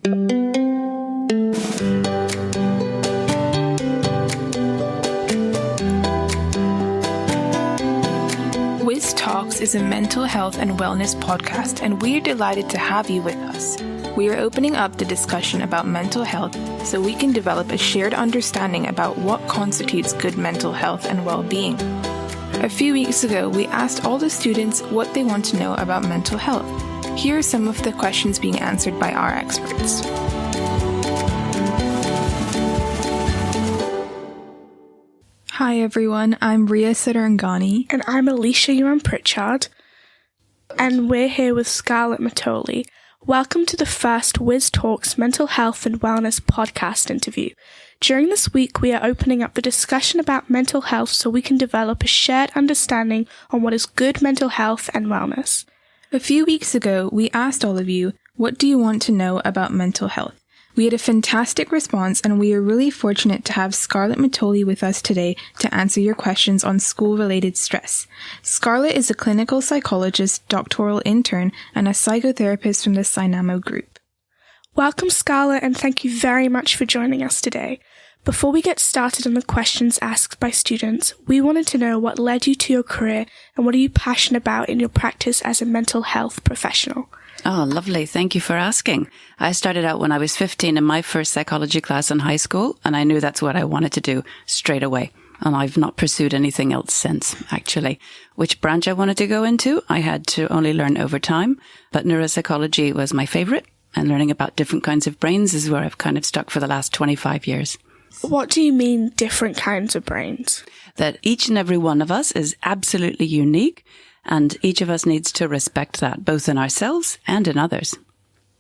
Wiz Talks is a mental health and wellness podcast, and we're delighted to have you with us. We are opening up the discussion about mental health so we can develop a shared understanding about what constitutes good mental health and well-being. A few weeks ago, we asked all the students what they want to know about mental health. Here are some of the questions being answered by our experts. Hi everyone, I'm Ria Sarangani. And I'm Alicia Yuan Pritchard. And we're here with Scarlett Matoli. Welcome to the first Wiz Talks Mental Health and Wellness podcast interview. During this week, we are opening up the discussion about mental health so we can develop a shared understanding on what is good mental health and wellness. A few weeks ago, we asked all of you, what do you want to know about mental health? We had a fantastic response, and we are really fortunate to have Scarlett Matoli with us today to answer your questions on school-related stress. Scarlett is a clinical psychologist, doctoral intern, and a psychotherapist from the Synamo Group. Welcome, Scarlett, and thank you very much for joining us today. Before we get started on the questions asked by students, we wanted to know what led you to your career and what are you passionate about in your practice as a mental health professional? Oh, lovely. Thank you for asking. I started out when I was 15 in my first psychology class in high school, and I knew that's what I wanted to do straight away. And I've not pursued anything else since, actually. Which branch I wanted to go into, I had to only learn over time, but neuropsychology was my favorite, and learning about different kinds of brains is where I've kind of stuck for the last 25 years. What do you mean, different kinds of brains? That each and every one of us is absolutely unique, and each of us needs to respect that, both in ourselves and in others.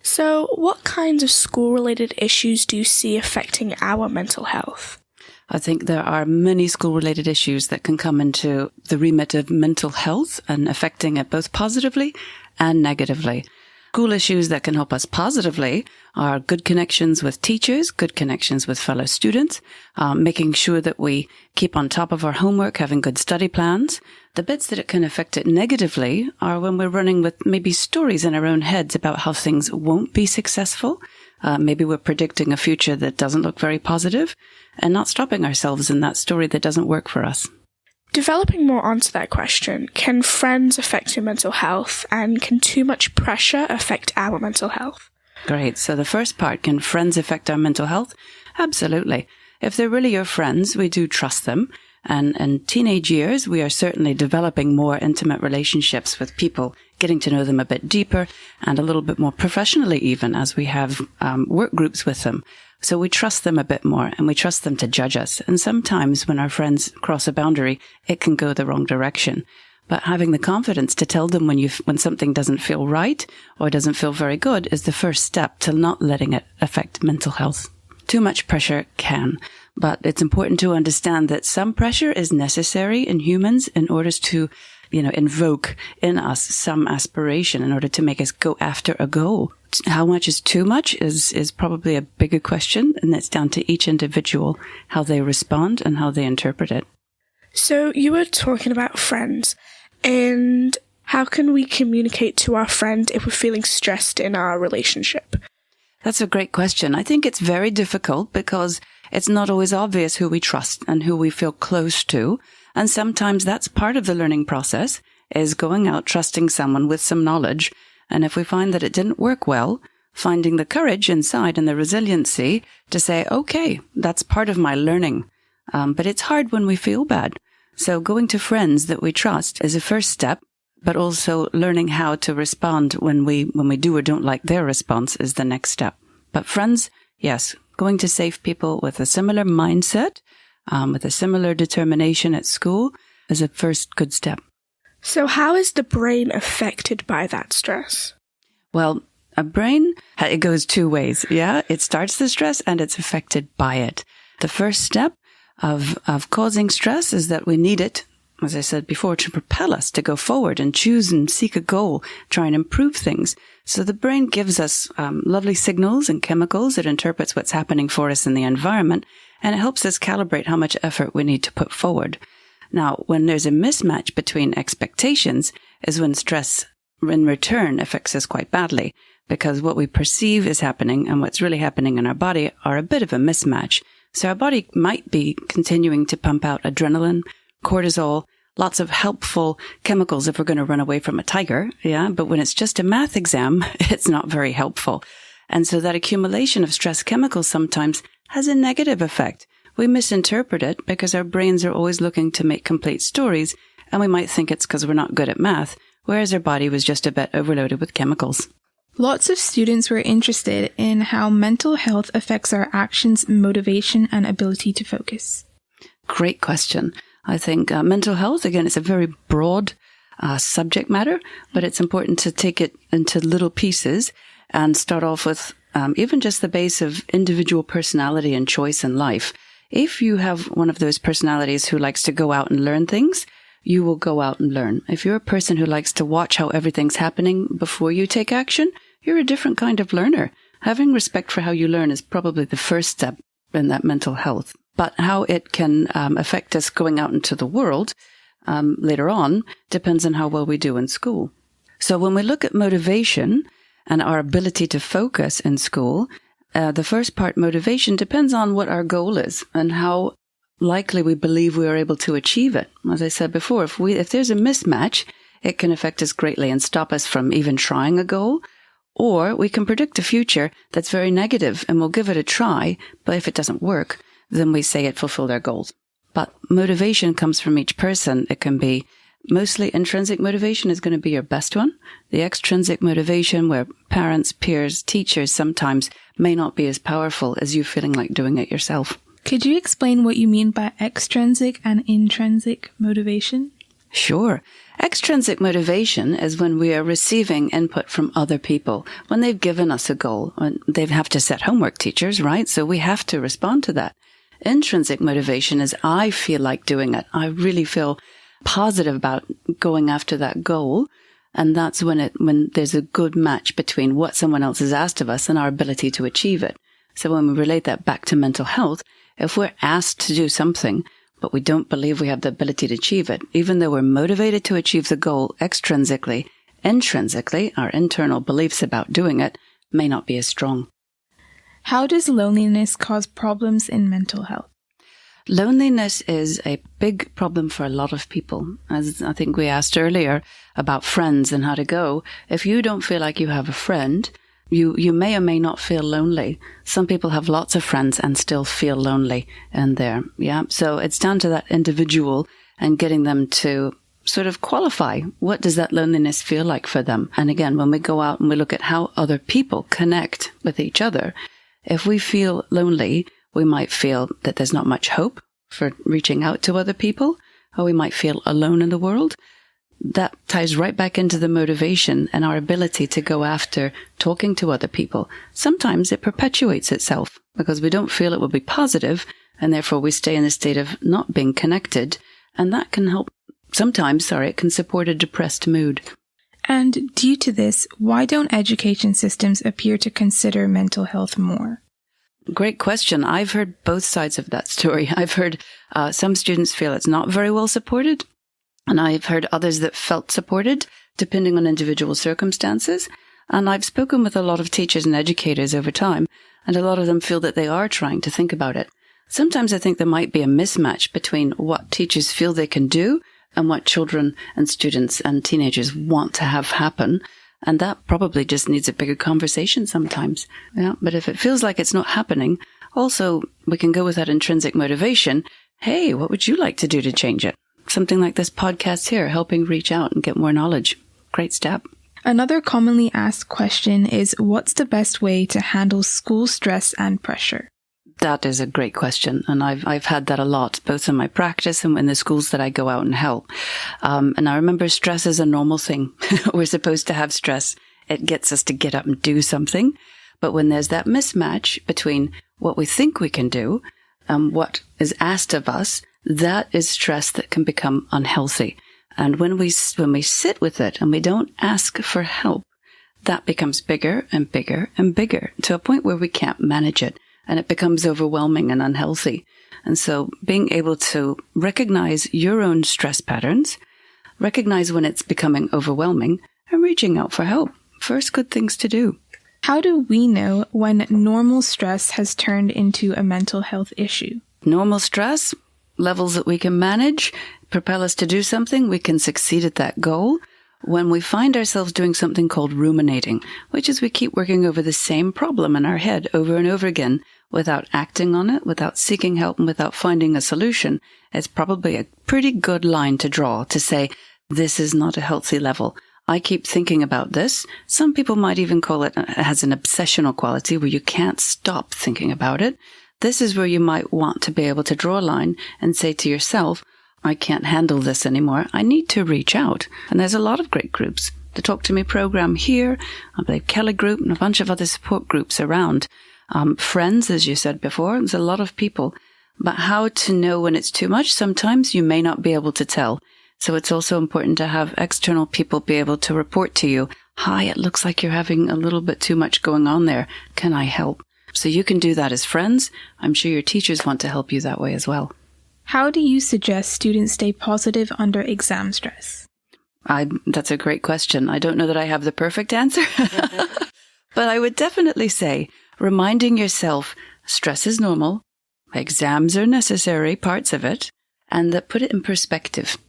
So, what kinds of school-related issues do you see affecting our mental health? I think there are many school-related issues that can come into the remit of mental health and affecting it both positively and negatively. School issues that can help us positively are good connections with teachers, good connections with fellow students, making sure that we keep on top of our homework, having good study plans. The bits that it can affect it negatively are when we're running with maybe stories in our own heads about how things won't be successful. Maybe we're predicting a future that doesn't look very positive and not stopping ourselves in that story that doesn't work for us. Developing more onto that question, can friends affect your mental health, and can too much pressure affect our mental health? Great. So the first part, can friends affect our mental health? Absolutely. If they're really your friends, we do trust them. And in teenage years, we are certainly developing more intimate relationships with people, getting to know them a bit deeper and a little bit more professionally even as we have work groups with them. So we trust them a bit more and we trust them to judge us. And sometimes when our friends cross a boundary, it can go the wrong direction. But having the confidence to tell them when something doesn't feel right or doesn't feel very good is the first step to not letting it affect mental health. Too much pressure can, but it's important to understand that some pressure is necessary in humans in order to, invoke in us some aspiration in order to make us go after a goal. How much is too much is probably a bigger question, and it's down to each individual how they respond and how they interpret it. So you were talking about friends, and how can we communicate to our friend if we're feeling stressed in our relationship? That's a great question. I think it's very difficult because it's not always obvious who we trust and who we feel close to. And sometimes that's part of the learning process, is going out, trusting someone with some knowledge. And if we find that it didn't work well, finding the courage inside and the resiliency to say, okay, that's part of my learning. But it's hard when we feel bad. So going to friends that we trust is a first step, but also learning how to respond when we do or don't like their response is the next step. But friends, yes, going to safe people with a similar mindset, with a similar determination at school is a first good step. So how is the brain affected by that stress? Well, a brain, it goes two ways. Yeah, it starts the stress and it's affected by it. The first step of causing stress is that we need it, as I said before, to propel us to go forward and choose and seek a goal, try and improve things. So the brain gives us lovely signals and chemicals. It interprets what's happening for us in the environment, and it helps us calibrate how much effort we need to put forward. Now, when there's a mismatch between expectations is when stress in return affects us quite badly. because what we perceive is happening and what's really happening in our body are a bit of a mismatch. So our body might be continuing to pump out adrenaline, cortisol, lots of helpful chemicals if we're going to run away from a tiger. Yeah. But when it's just a math exam, it's not very helpful. And so that accumulation of stress chemicals sometimes has a negative effect. We misinterpret it because our brains are always looking to make complete stories, and we might think it's because we're not good at math, whereas our body was just a bit overloaded with chemicals. Lots of students were interested in how mental health affects our actions, motivation, and ability to focus. Great question. I think mental health, again, it's a very broad subject matter, but it's important to take it into little pieces and start off with even just the base of individual personality and choice in life. If you have one of those personalities who likes to go out and learn things, you will go out and learn. If you're a person who likes to watch how everything's happening before you take action, you're a different kind of learner. Having respect for how you learn is probably the first step in that mental health. But how it can affect us going out into the world later on depends on how well we do in school. So when we look at motivation and our ability to focus in school, the first part, motivation, depends on what our goal is and how likely we believe we are able to achieve it. As I said before, if there's a mismatch, it can affect us greatly and stop us from even trying a goal. Or we can predict a future that's very negative and we'll give it a try, but if it doesn't work, then we say it fulfilled our goals. But motivation comes from each person. It can be mostly intrinsic motivation is going to be your best one. The extrinsic motivation, where parents, peers, teachers sometimes may not be as powerful as you feeling like doing it yourself. Could you explain what you mean by extrinsic and intrinsic motivation? Sure. Extrinsic motivation is when we are receiving input from other people, when they've given us a goal. They have to set homework, teachers, right? So we have to respond to that. Intrinsic motivation is I feel like doing it. I really feel positive about going after that goal. And that's when there's a good match between what someone else has asked of us and our ability to achieve it. So when we relate that back to mental health, if we're asked to do something, but we don't believe we have the ability to achieve it, even though we're motivated to achieve the goal extrinsically, intrinsically, our internal beliefs about doing it may not be as strong. How does loneliness cause problems in mental health? Loneliness is a big problem for a lot of people. As I think we asked earlier about friends and how to go, if you don't feel like you have a friend, you may or may not feel lonely. Some people have lots of friends and still feel lonely in there. Yeah. So it's down to that individual and getting them to sort of qualify. What does that loneliness feel like for them? And again, when we go out and we look at how other people connect with each other, if we feel lonely, we might feel that there's not much hope for reaching out to other people, or we might feel alone in the world. That ties right back into the motivation and our ability to go after talking to other people. Sometimes it perpetuates itself because we don't feel it will be positive, and therefore we stay in a state of not being connected. And that can help. Sometimes, it can support a depressed mood. And due to this, why don't education systems appear to consider mental health more? Great question. I've heard both sides of that story. I've heard some students feel it's not very well supported, and I've heard others that felt supported, depending on individual circumstances. And I've spoken with a lot of teachers and educators over time, and a lot of them feel that they are trying to think about it. Sometimes I think there might be a mismatch between what teachers feel they can do and what children and students and teenagers want to have happen. And that probably just needs a bigger conversation sometimes. Yeah. But if it feels like it's not happening, also we can go with that intrinsic motivation. Hey, what would you like to do to change it? Something like this podcast here, helping reach out and get more knowledge. Great step. Another commonly asked question is, what's the best way to handle school stress and pressure? That is a great question. And I've had that a lot, both in my practice and in the schools that I go out and help. And I remember stress is a normal thing. We're supposed to have stress. It gets us to get up and do something. But when there's that mismatch between what we think we can do and what is asked of us, that is stress that can become unhealthy. And when we sit with it and we don't ask for help, that becomes bigger and bigger and bigger to a point where we can't manage it. And it becomes overwhelming and unhealthy. And so being able to recognize your own stress patterns, recognize when it's becoming overwhelming, and reaching out for help. First good things to do. How do we know when normal stress has turned into a mental health issue? Normal stress, levels that we can manage, propel us to do something, we can succeed at that goal. When we find ourselves doing something called ruminating, which is we keep working over the same problem in our head over and over again without acting on it, without seeking help, and without finding a solution, it's probably a pretty good line to draw to say, this is not a healthy level. I keep thinking about this. Some people might even call it has an obsessional quality where you can't stop thinking about it. This is where you might want to be able to draw a line and say to yourself, I can't handle this anymore. I need to reach out. And there's a lot of great groups. The Talk to Me program here, the Kelly group, and a bunch of other support groups around. Friends, as you said before, there's a lot of people. But how to know when it's too much, sometimes you may not be able to tell. So it's also important to have external people be able to report to you, hi, it looks like you're having a little bit too much going on there. Can I help? So you can do that as friends. I'm sure your teachers want to help you that way as well. How do you suggest students stay positive under exam stress? That's a great question. I don't know that I have the perfect answer, but I would definitely say reminding yourself stress is normal, exams are necessary, parts of it, and that put it in perspective.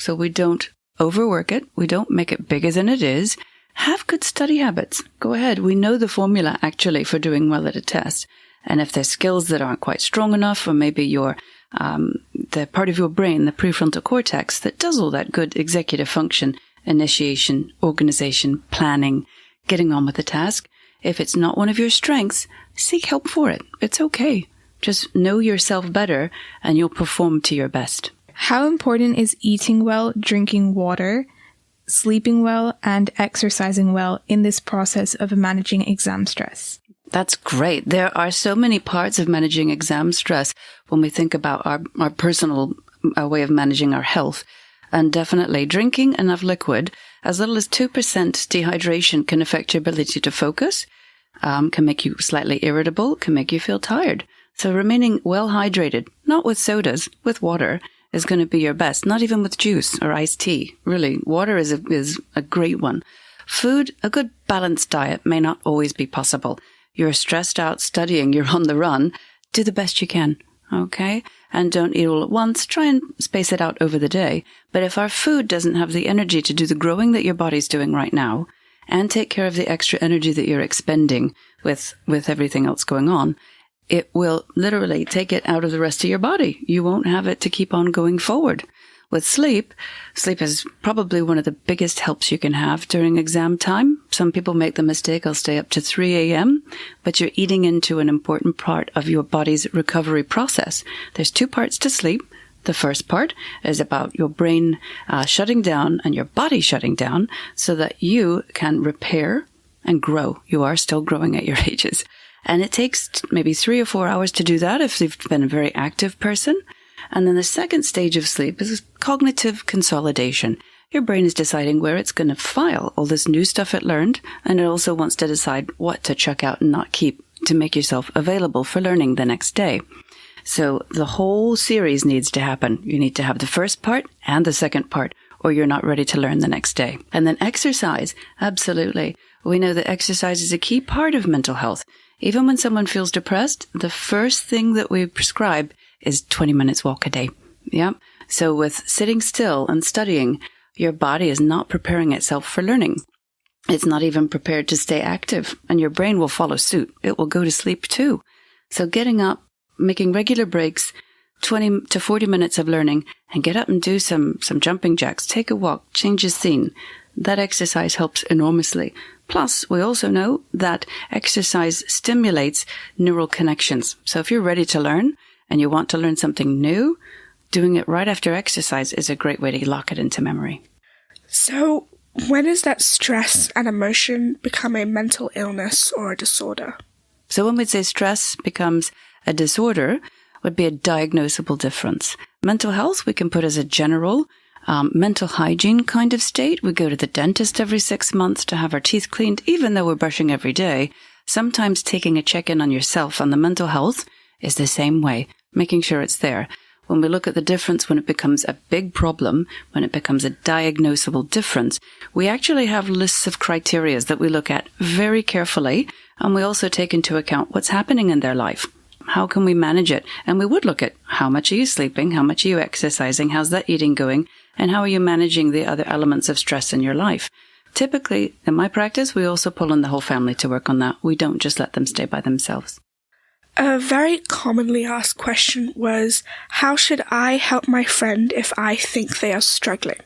So we don't overwork it. We don't make it bigger than it is. Have good study habits. Go ahead. We know the formula actually for doing well at a test. And if there's skills that aren't quite strong enough, or maybe you're the part of your brain, the prefrontal cortex, that does all that good executive function, initiation, organization, planning, getting on with the task. If it's not one of your strengths, seek help for it. It's okay. Just know yourself better and you'll perform to your best. How important is eating well, drinking water, sleeping well, and exercising well in this process of managing exam stress? That's great. There are so many parts of managing exam stress when we think about our personal way of managing our health. And definitely drinking enough liquid, as little as 2% dehydration can affect your ability to focus, can make you slightly irritable, can make you feel tired. So remaining well hydrated, not with sodas, with water, is going to be your best. Not even with juice or iced tea. Really, water is a great one. Food, a good balanced diet may not always be possible. You're stressed out studying, you're on the run. Do the best you can, okay? And don't eat all at once. Try and space it out over the day. But if our food doesn't have the energy to do the growing that your body's doing right now, and take care of the extra energy that you're expending with everything else going on, it will literally take it out of the rest of your body. You won't have it to keep on going forward. With sleep is probably one of the biggest helps you can have during exam time. Some people make the mistake, I'll stay up to 3 a.m., but you're eating into an important part of your body's recovery process. There's 2 parts to sleep. The first part is about your brain shutting down and your body shutting down so that you can repair and grow. You are still growing at your ages. And it takes maybe 3 or 4 hours to do that if you've been a very active person. And then the second stage of sleep is cognitive consolidation. Your brain is deciding where it's going to file all this new stuff it learned, and it also wants to decide what to chuck out and not keep to make yourself available for learning the next day. So the whole series needs to happen. You need to have the first part and the second part, or you're not ready to learn the next day. And then exercise, absolutely. We know that exercise is a key part of mental health. Even when someone feels depressed, the first thing that we prescribe is 20 minutes walk a day. Yeah. So with sitting still and studying, your body is not preparing itself for learning. It's not even prepared to stay active, and your brain will follow suit. It will go to sleep too. So getting up, making regular breaks, 20 to 40 minutes of learning, and get up and do some jumping jacks, take a walk, change the scene. That exercise helps enormously. Plus, we also know that exercise stimulates neural connections. So if you're ready to learn and you want to learn something new, doing it right after exercise is a great way to lock it into memory. So, when does that stress and emotion become a mental illness or a disorder? So when we say stress becomes a disorder, would be a diagnosable difference. Mental health we can put as a general mental hygiene kind of state. We go to the dentist every 6 months to have our teeth cleaned, even though we're brushing every day. Sometimes taking a check-in on yourself on the mental health is the same way, making sure it's there. When we look at the difference, when it becomes a big problem, when it becomes a diagnosable difference, we actually have lists of criteria that we look at very carefully And we also take into account what's happening in their life. How can we manage it? And we would look at how much are you sleeping? How much are you exercising? How's that eating going? And how are you managing the other elements of stress in your life? Typically, in my practice, we also pull in the whole family to work on that. We don't just let them stay by themselves. A very commonly asked question was, how should I help my friend if I think they are struggling?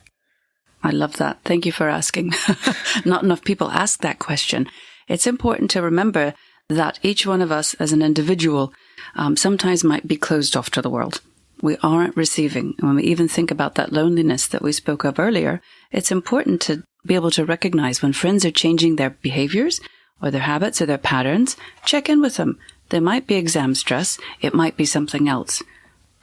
I love that. Thank you for asking. Not enough people ask that question. It's important to remember that each one of us as an individual sometimes might be closed off to the world. We aren't receiving. And when we even think about that loneliness that we spoke of earlier, it's important to be able to recognize when friends are changing their behaviors or their habits or their patterns. Check in with them. There might be exam stress. It might be something else.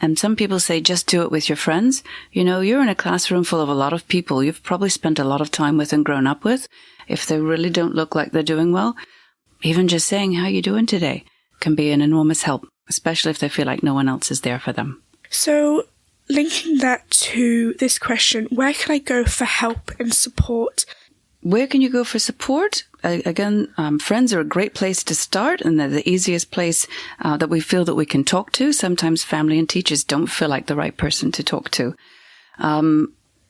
And some people say, just do it with your friends. You know, you're in a classroom full of a lot of people you've probably spent a lot of time with and grown up with. If they really don't look like they're doing well, even just saying, how you doing today, can be an enormous help, especially if they feel like no one else is there for them. So, linking that to this question, where can I go for help and support? Where can you go for support? Again, friends are a great place to start, and they're the easiest place that we feel that we can talk to. Sometimes family and teachers don't feel like the right person to talk to.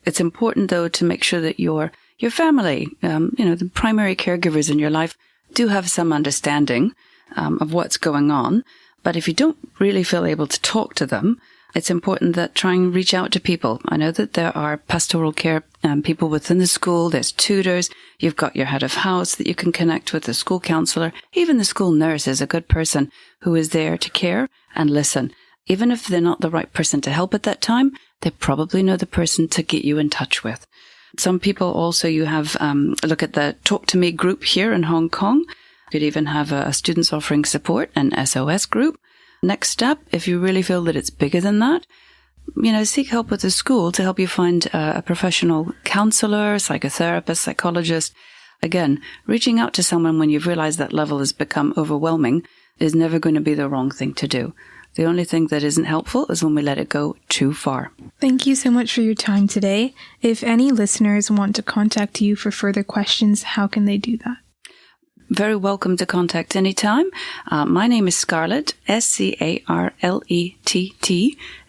It's important, though, to make sure that your family, the primary caregivers in your life, do have some understanding of what's going on. But if you don't really feel able to talk to them, it's important that try and reach out to people. I know that there are pastoral care people within the school. There's tutors. You've got your head of house that you can connect with, the school counselor. Even the school nurse is a good person who is there to care and listen. Even if they're not the right person to help at that time, they probably know the person to get you in touch with. Some people also, you have look at the Talk to Me group here in Hong Kong. You could even have a Students Offering Support, an SOS group. Next step, if you really feel that it's bigger than that, seek help with the school to help you find a professional counselor, psychotherapist, psychologist. Again, reaching out to someone when you've realized that level has become overwhelming is never going to be the wrong thing to do. The only thing that isn't helpful is when we let it go too far. Thank you so much for your time today. If any listeners want to contact you for further questions, how can they do that? Very welcome to contact anytime. My name is Scarlett, SCARLETT,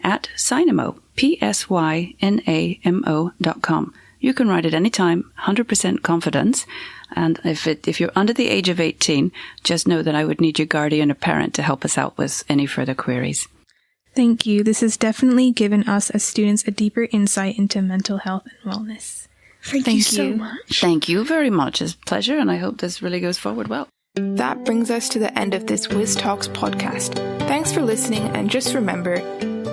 at Synamo, PSYNAMO.com. You can write at any time, 100% confidence. And if you're under the age of 18, just know that I would need your guardian or parent to help us out with any further queries. Thank you. This has definitely given us as students a deeper insight into mental health and wellness. Thank you so much. Thank you very much. It's a pleasure, and I hope this really goes forward well. That brings us to the end of this Wiz Talks podcast. Thanks for listening, and just remember,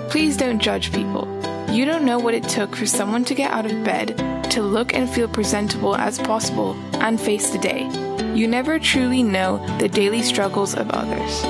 please don't judge people. You don't know what it took for someone to get out of bed, to look and feel presentable as possible, and face the day. You never truly know the daily struggles of others.